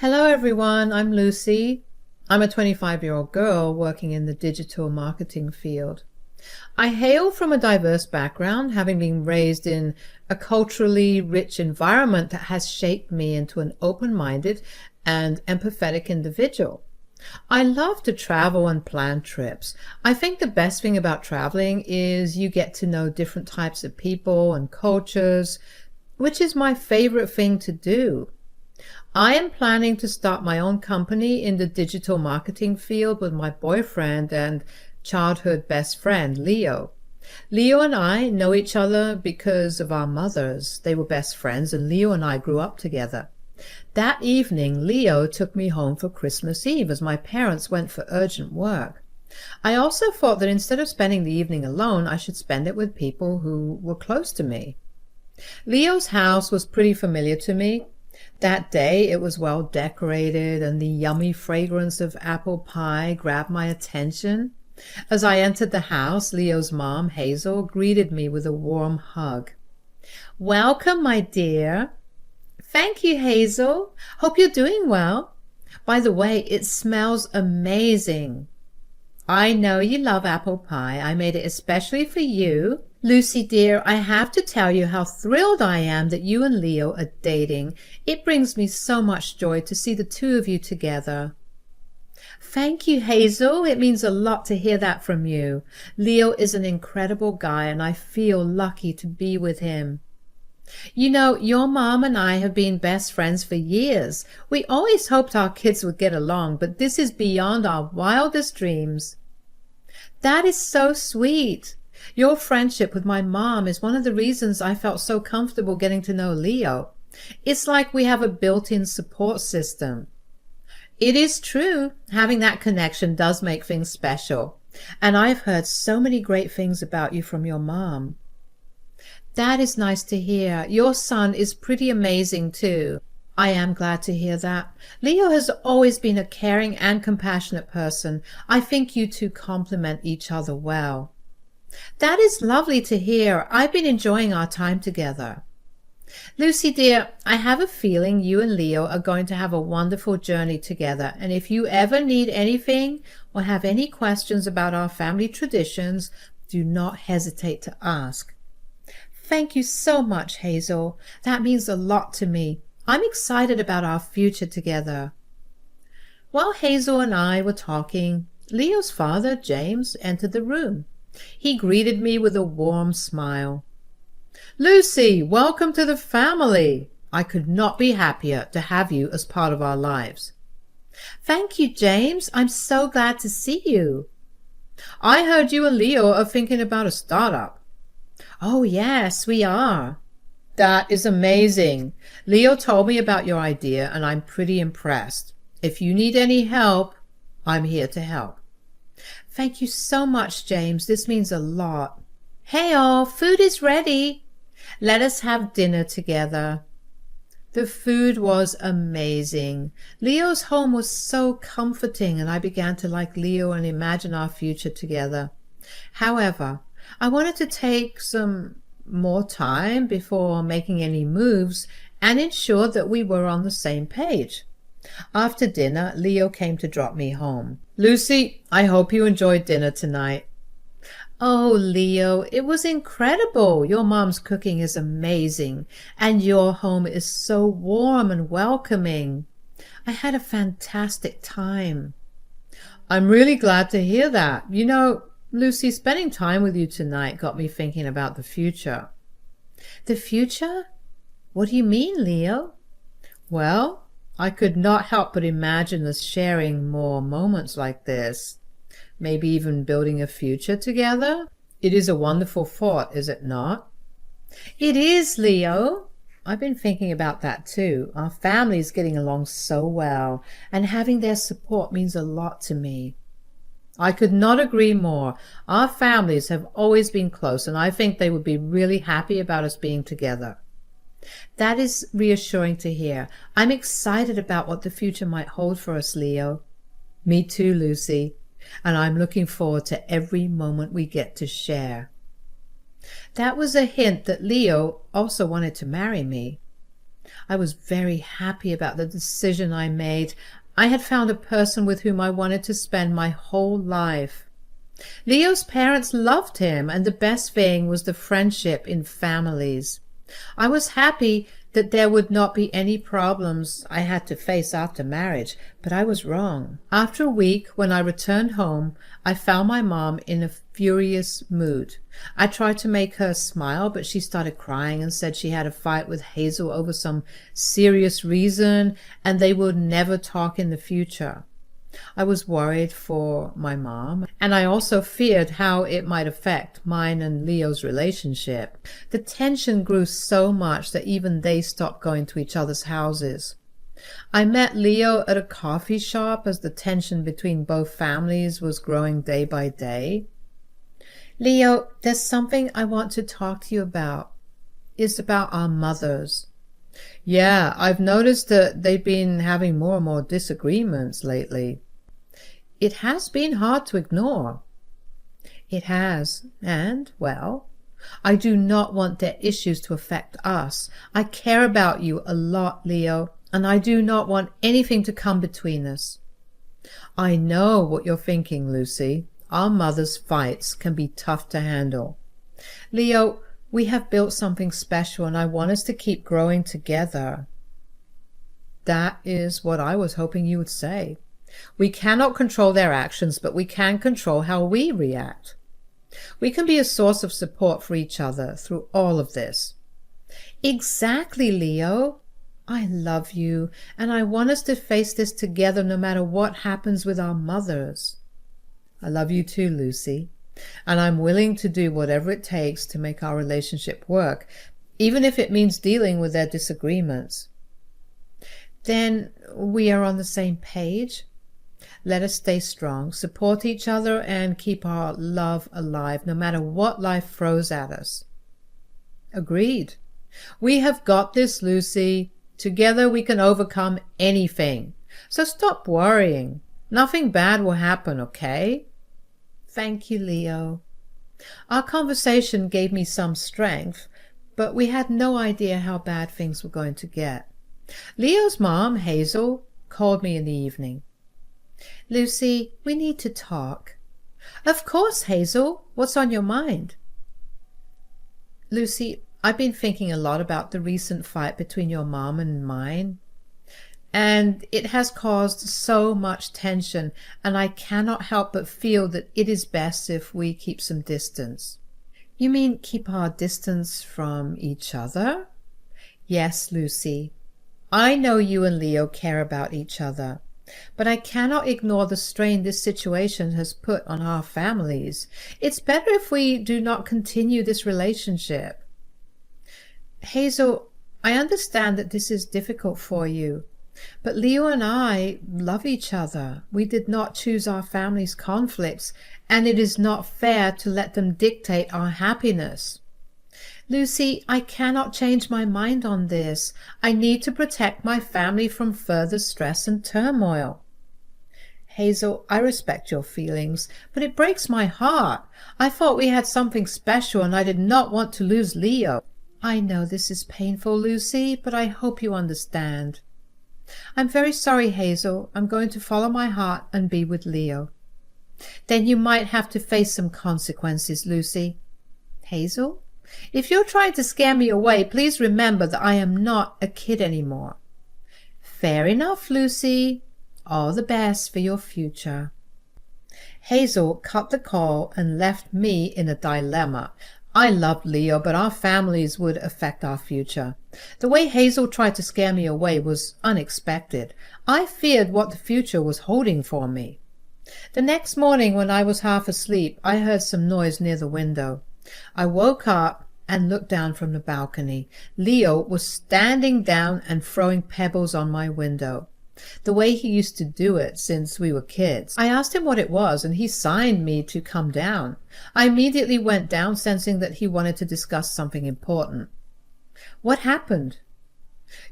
Hello everyone, I'm Lucy. I'm a 25-year-old girl working in the digital marketing field. I hail from a diverse background, having been raised in a culturally rich environment that has shaped me into an open-minded and empathetic individual. I love to travel and plan trips. I think the best thing about traveling is you get to know different types of people and cultures, which is my favorite thing to do. I am planning to start my own company in the digital marketing field with my boyfriend and childhood best friend, Leo. Leo and I know each other because of our mothers. They were best friends, and Leo and I grew up together. That evening, Leo took me home for Christmas Eve as my parents went for urgent work. I also thought that instead of spending the evening alone, I should spend it with people who were close to me. Leo's house was pretty familiar to me. That day it was well decorated, and the yummy fragrance of apple pie grabbed my attention. As I entered the house, Leo's mom, Hazel, greeted me with a warm hug. "Welcome, my dear." "Thank you, Hazel. Hope you're doing well. By the way, it smells amazing." "I know you love apple pie. I made it especially for you." "Lucy dear, I have to tell you how thrilled I am that you and Leo are dating. It brings me so much joy to see the two of you together." "Thank you, Hazel. It means a lot to hear that from you. Leo is an incredible guy, and I feel lucky to be with him. You know, your mom and I have been best friends for years. We always hoped our kids would get along, but this is beyond our wildest dreams." "That is so sweet. Your friendship with my mom is one of the reasons I felt so comfortable getting to know Leo. It's like we have a built-in support system." "It is true. Having that connection does make things special. And I've heard so many great things about you from your mom." "That is nice to hear. Your son is pretty amazing too." "I am glad to hear that. Leo has always been a caring and compassionate person. I think you two complement each other well." "That is lovely to hear. I've been enjoying our time together." "Lucy dear, I have a feeling you and Leo are going to have a wonderful journey together, and if you ever need anything or have any questions about our family traditions, do not hesitate to ask." "Thank you so much, Hazel. That means a lot to me. I'm excited about our future together." While Hazel and I were talking, Leo's father, James, entered the room. He greeted me with a warm smile. "Lucy, welcome to the family. I could not be happier to have you as part of our lives." "Thank you, James. I'm so glad to see you." "I heard you and Leo are thinking about a startup." "Oh, yes, we are." "That is amazing. Leo told me about your idea, and I'm pretty impressed. If you need any help, I'm here to help." "Thank you so much, James. This means a lot." "Hey all, food is ready. Let us have dinner together." The food was amazing. Leo's home was so comforting, and I began to like Leo and imagine our future together. However, I wanted to take some more time before making any moves and ensure that we were on the same page. After dinner, Leo came to drop me home. "Lucy, I hope you enjoyed dinner tonight." "Oh, Leo, it was incredible. Your mom's cooking is amazing, and your home is so warm and welcoming. I had a fantastic time." "I'm really glad to hear that. You know, Lucy, spending time with you tonight got me thinking about the future." "The future? What do you mean, Leo?" "Well, I could not help but imagine us sharing more moments like this. Maybe even building a future together. It is a wonderful thought, is it not?" "It is, Leo. I've been thinking about that too. Our family is getting along so well, and having their support means a lot to me." "I could not agree more. Our families have always been close, and I think they would be really happy about us being together." "That is reassuring to hear. I'm excited about what the future might hold for us, Leo." "Me too, Lucy. And I'm looking forward to every moment we get to share." That was a hint that Leo also wanted to marry me. I was very happy about the decision I made. I had found a person with whom I wanted to spend my whole life. Leo's parents loved him, and the best thing was the friendship in families. I was happy that there would not be any problems I had to face after marriage, but I was wrong. After a week, when I returned home, I found my mom in a furious mood. I tried to make her smile, but she started crying and said she had a fight with Hazel over some serious reason, and they would never talk in the future. I was worried for my mom, and I also feared how it might affect mine and Leo's relationship. The tension grew so much that even they stopped going to each other's houses. I met Leo at a coffee shop as the tension between both families was growing day by day. Leo, there's something I want to talk to you about. It's about our mothers. Yeah, I've noticed that they've been having more and more disagreements lately. It has been hard to ignore. It has, and, well, I do not want their issues to affect us. I care about you a lot, Leo, and I do not want anything to come between us. I know what you're thinking, Lucy. Our mothers' fights can be tough to handle. Leo, we have built something special, and I want us to keep growing together. That is what I was hoping you would say. We cannot control their actions, but we can control how we react. We can be a source of support for each other through all of this. Exactly, Leo. I love you, and I want us to face this together no matter what happens with our mothers. I love you too, Lucy, and I'm willing to do whatever it takes to make our relationship work, even if it means dealing with their disagreements. Then we are on the same page? Let us stay strong, support each other, and keep our love alive, no matter what life throws at us. Agreed. We have got this, Lucy. Together we can overcome anything. So stop worrying. Nothing bad will happen, okay? Thank you, Leo. Our conversation gave me some strength, but we had no idea how bad things were going to get. Leo's mom, Hazel, called me in the evening. Lucy, we need to talk. Of course, Hazel. What's on your mind? Lucy, I've been thinking a lot about the recent fight between your mom and mine, and it has caused so much tension, and I cannot help but feel that it is best if we keep some distance. You mean keep our distance from each other? Yes, Lucy. I know you and Leo care about each other, but I cannot ignore the strain this situation has put on our families. It's better if we do not continue this relationship. Hazel, I understand that this is difficult for you, but Leo and I love each other. We did not choose our family's conflicts, and it is not fair to let them dictate our happiness. Lucy, I cannot change my mind on this. I need to protect my family from further stress and turmoil. Hazel, I respect your feelings, but it breaks my heart. I thought we had something special, and I did not want to lose Leo. I know this is painful, Lucy, but I hope you understand. I'm very sorry, Hazel. I'm going to follow my heart and be with Leo. Then you might have to face some consequences, Lucy. Hazel? If you're trying to scare me away, please remember that I am not a kid anymore. Fair enough, Lucy. All the best for your future. Hazel cut the call and left me in a dilemma. I loved Leo, but our families would affect our future. The way Hazel tried to scare me away was unexpected. I feared what the future was holding for me. The next morning, when I was half asleep, I heard some noise near the window. I woke up and looked down from the balcony. Leo was standing down and throwing pebbles on my window, the way he used to do it since we were kids. I asked him what it was, and he signed me to come down. I immediately went down, sensing that he wanted to discuss something important. What happened?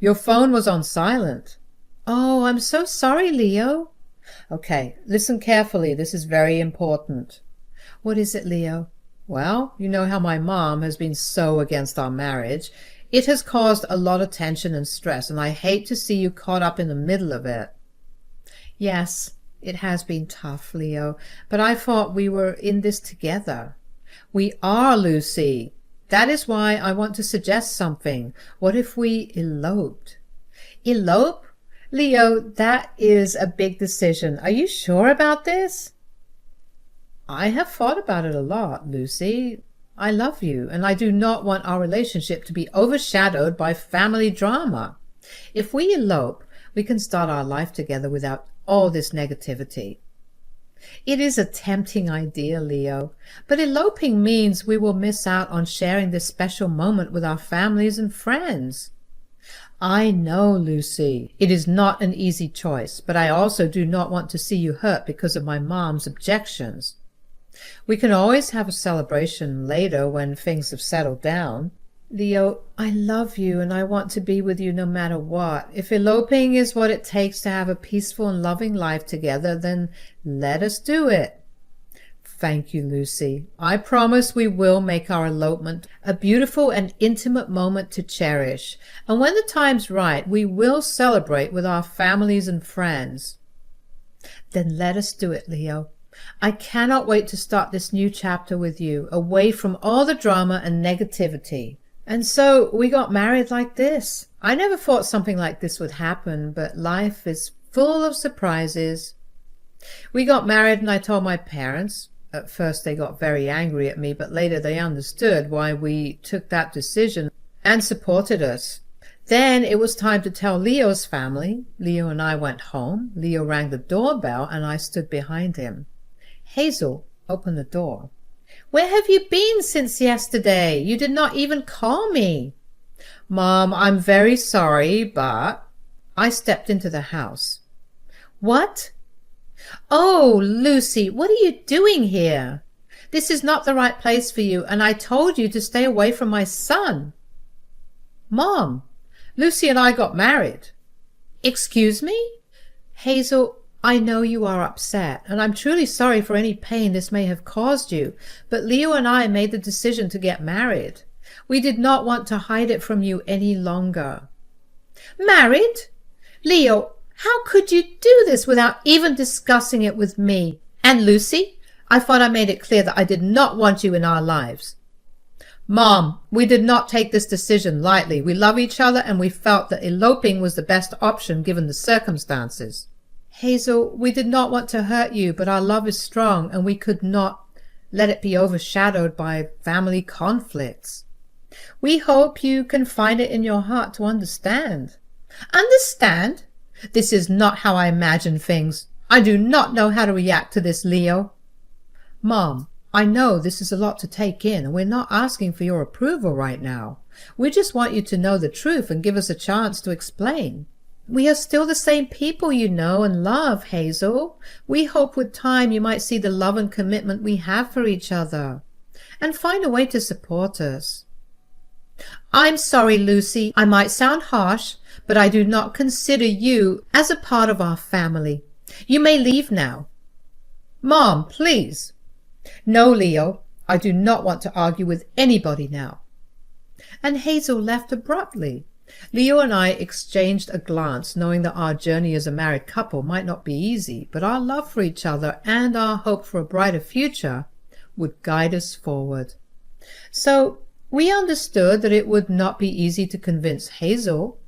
Your phone was on silent. Oh, I'm so sorry, Leo. Okay, listen carefully. This is very important. What is it, Leo? Well, you know how my mom has been so against our marriage. It has caused a lot of tension and stress, and I hate to see you caught up in the middle of it. Yes, it has been tough, Leo, but I thought we were in this together. We are, Lucy. That is why I want to suggest something. What if we eloped? Elope? Leo, that is a big decision. Are you sure about this? I have thought about it a lot, Lucy. I love you, and I do not want our relationship to be overshadowed by family drama. If we elope, we can start our life together without all this negativity. It is a tempting idea, Leo, but eloping means we will miss out on sharing this special moment with our families and friends. I know, Lucy, it is not an easy choice, but I also do not want to see you hurt because of my mom's objections. We can always have a celebration later when things have settled down. Leo, I love you and I want to be with you no matter what. If eloping is what it takes to have a peaceful and loving life together, then let us do it. Thank you, Lucy. I promise we will make our elopement a beautiful and intimate moment to cherish. And when the time's right, we will celebrate with our families and friends. Then let us do it, Leo. I cannot wait to start this new chapter with you, away from all the drama and negativity. And so we got married like this. I never thought something like this would happen, but life is full of surprises. We got married and I told my parents. At first they got very angry at me, but later they understood why we took that decision and supported us. Then it was time to tell Leo's family. Leo and I went home. Leo rang the doorbell and I stood behind him. Hazel opened the door. Where have you been since yesterday? You did not even call me. Mom, I'm very sorry, but... I stepped into the house. What? Oh, Lucy, what are you doing here? This is not the right place for you, and I told you to stay away from my son. Mom, Lucy and I got married. Excuse me? Hazel, I know you are upset, and I'm truly sorry for any pain this may have caused you, but Leo and I made the decision to get married. We did not want to hide it from you any longer. Married? Leo, how could you do this without even discussing it with me? And Lucy, I thought I made it clear that I did not want you in our lives. Mom, we did not take this decision lightly. We love each other, and we felt that eloping was the best option given the circumstances. Hazel, we did not want to hurt you, but our love is strong, and we could not let it be overshadowed by family conflicts. We hope you can find it in your heart to understand. Understand? This is not how I imagine things. I do not know how to react to this, Leo. Mom, I know this is a lot to take in, and we're not asking for your approval right now. We just want you to know the truth and give us a chance to explain. We are still the same people you know and love, Hazel. We hope with time you might see the love and commitment we have for each other, and find a way to support us. I'm sorry, Lucy. I might sound harsh, but I do not consider you as a part of our family. You may leave now. Mom, please. No, Leo. I do not want to argue with anybody now. And Hazel left abruptly. Leo and I exchanged a glance, knowing that our journey as a married couple might not be easy, but our love for each other and our hope for a brighter future would guide us forward. So we understood that it would not be easy to convince Hazel.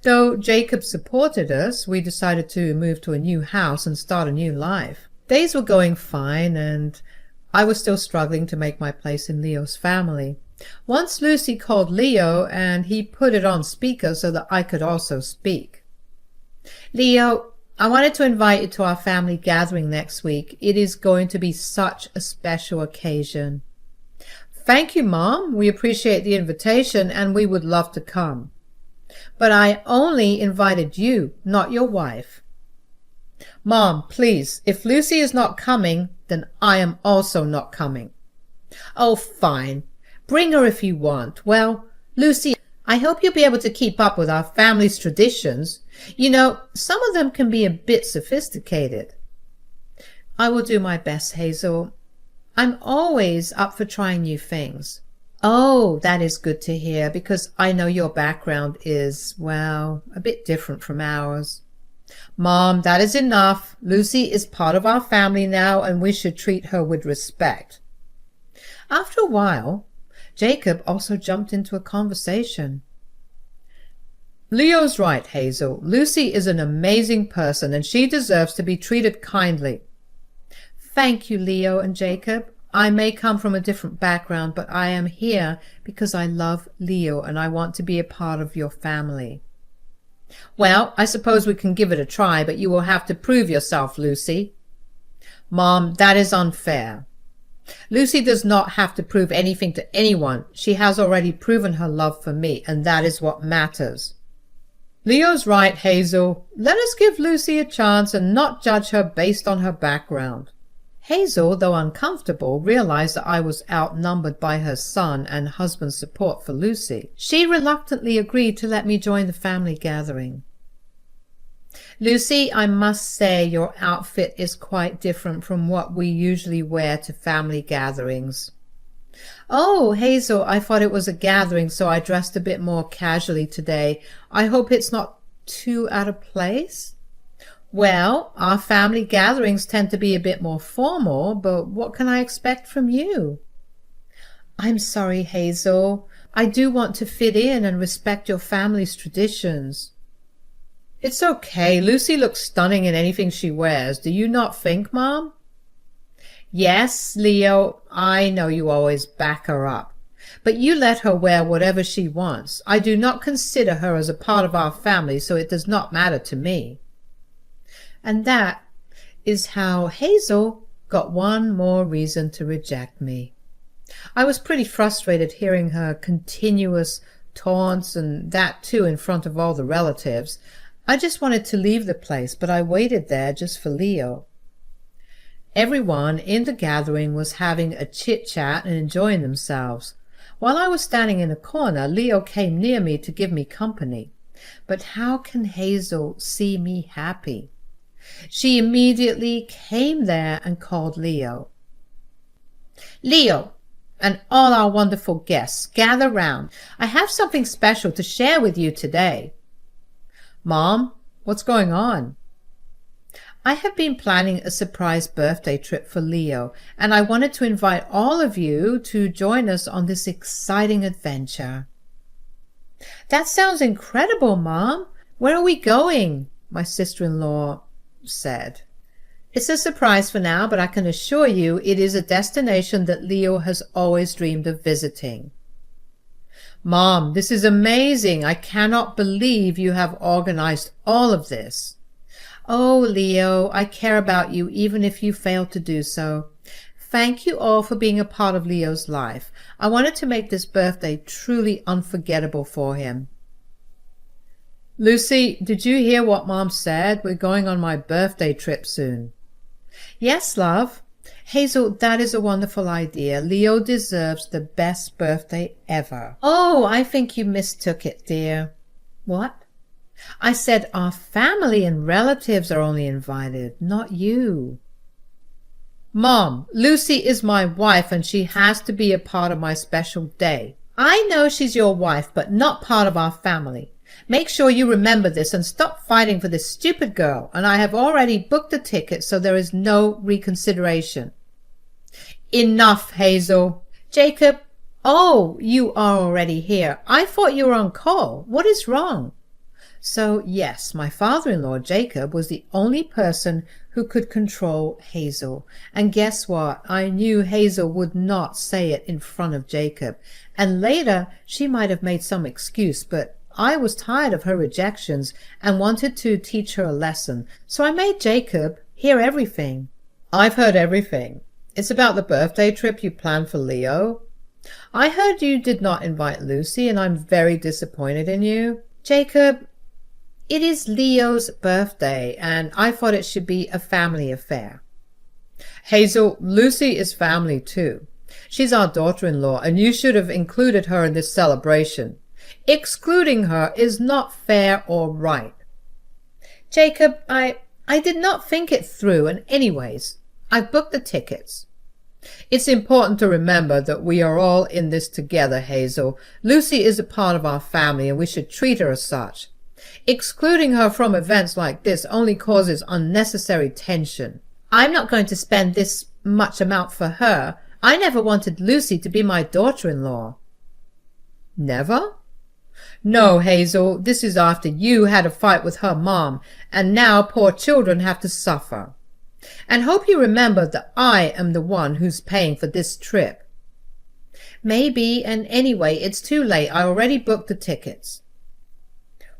Though Jacob supported us, we decided to move to a new house and start a new life. Days were going fine, and I was still struggling to make my place in Leo's family. Once Lucy called Leo, and he put it on speaker so that I could also speak. Leo, I wanted to invite you to our family gathering next week. It is going to be such a special occasion. Thank you, Mom. We appreciate the invitation, and we would love to come. But I only invited you, not your wife. Mom, please, if Lucy is not coming, then I am also not coming. Oh, fine. Bring her if you want. Well, Lucy, I hope you'll be able to keep up with our family's traditions. You know, some of them can be a bit sophisticated. I will do my best, Hazel. I'm always up for trying new things. Oh, that is good to hear because I know your background is, well, a bit different from ours. Mom, that is enough. Lucy is part of our family now and we should treat her with respect. After a while, Jacob also jumped into a conversation. Leo's right, Hazel. Lucy is an amazing person and she deserves to be treated kindly. Thank you, Leo and Jacob. I may come from a different background, but I am here because I love Leo and I want to be a part of your family. Well, I suppose we can give it a try, but you will have to prove yourself, Lucy. Mom, that is unfair. Lucy does not have to prove anything to anyone. She has already proven her love for me, and that is what matters. Leo's right, Hazel. Let us give Lucy a chance and not judge her based on her background. Hazel, though uncomfortable, realized that I was outnumbered by her son and husband's support for Lucy. She reluctantly agreed to let me join the family gathering. Lucy, I must say your outfit is quite different from what we usually wear to family gatherings. Oh, Hazel, I thought it was a gathering, so I dressed a bit more casually today. I hope it's not too out of place? Well, our family gatherings tend to be a bit more formal, but what can I expect from you? I'm sorry, Hazel. I do want to fit in and respect your family's traditions. It's okay. Lucy looks stunning in anything she wears. Do you not think, Mom? Yes, Leo, I know you always back her up. But you let her wear whatever she wants. I do not consider her as a part of our family, so it does not matter to me. And that is how Hazel got one more reason to reject me. I was pretty frustrated hearing her continuous taunts, and that too in front of all the relatives. I just wanted to leave the place, but I waited there just for Leo. Everyone in the gathering was having a chit-chat and enjoying themselves. While I was standing in a corner, Leo came near me to give me company. But how can Hazel see me happy? She immediately came there and called Leo. Leo, and all our wonderful guests, gather round. I have something special to share with you today. Mom, what's going on? I have been planning a surprise birthday trip for Leo, and I wanted to invite all of you to join us on this exciting adventure. That sounds incredible, Mom. Where are we going? My sister-in-law said. It's a surprise for now, but I can assure you it is a destination that Leo has always dreamed of visiting. Mom, this is amazing. I cannot believe you have organized all of this. Oh, Leo, I care about you even if you fail to do so. Thank you all for being a part of Leo's life. I wanted to make this birthday truly unforgettable for him. Lucy, did you hear what Mom said? We're going on my birthday trip soon. Yes, love. Hazel, that is a wonderful idea. Leo deserves the best birthday ever. Oh, I think you mistook it, dear. What? I said our family and relatives are only invited, not you. Mom, Lucy is my wife and she has to be a part of my special day. I know she's your wife, but not part of our family. Make sure you remember this and stop fighting for this stupid girl, and I have already booked the ticket, so there is no reconsideration. Enough, Hazel. Jacob, oh, you are already here. I thought you were on call. What is wrong? So, yes, my father-in-law, Jacob, was the only person who could control Hazel. And guess what? I knew Hazel would not say it in front of Jacob. And later, she might have made some excuse, but I was tired of her rejections and wanted to teach her a lesson. So I made Jacob hear everything. I've heard everything. It's about the birthday trip you planned for Leo. I heard you did not invite Lucy, and I'm very disappointed in you. Jacob, it is Leo's birthday, and I thought it should be a family affair. Hazel, Lucy is family too. She's our daughter-in-law, and you should have included her in this celebration. Excluding her is not fair or right. Jacob, I did not think it through, and anyways, I've booked the tickets. It's important to remember that we are all in this together, Hazel. Lucy is a part of our family and we should treat her as such. Excluding her from events like this only causes unnecessary tension. I'm not going to spend this much amount for her. I never wanted Lucy to be my daughter-in-law. Never? No, Hazel, this is after you had a fight with her mom, and now poor children have to suffer. And hope you remember that I am the one who's paying for this trip. Maybe, and anyway, it's too late. I already booked the tickets.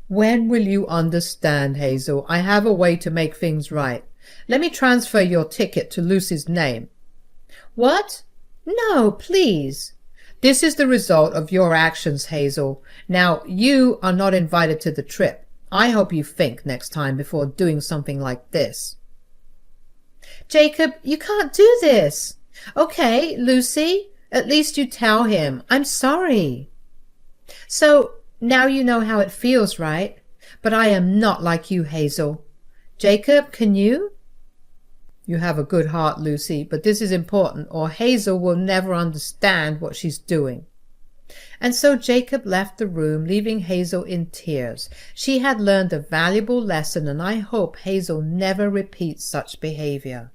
When will you understand, Hazel? I have a way to make things right. Let me transfer your ticket to Lucy's name. What? No, please. This is the result of your actions, Hazel. Now, you are not invited to the trip. I hope you think next time before doing something like this. Jacob, you can't do this. Okay, Lucy, at least you tell him. I'm sorry. So, now you know how it feels, right? But I am not like you, Hazel. Jacob, can you? You have a good heart, Lucy, but this is important or Hazel will never understand what she's doing. And so Jacob left the room, leaving Hazel in tears. She had learned a valuable lesson, and I hope Hazel never repeats such behavior.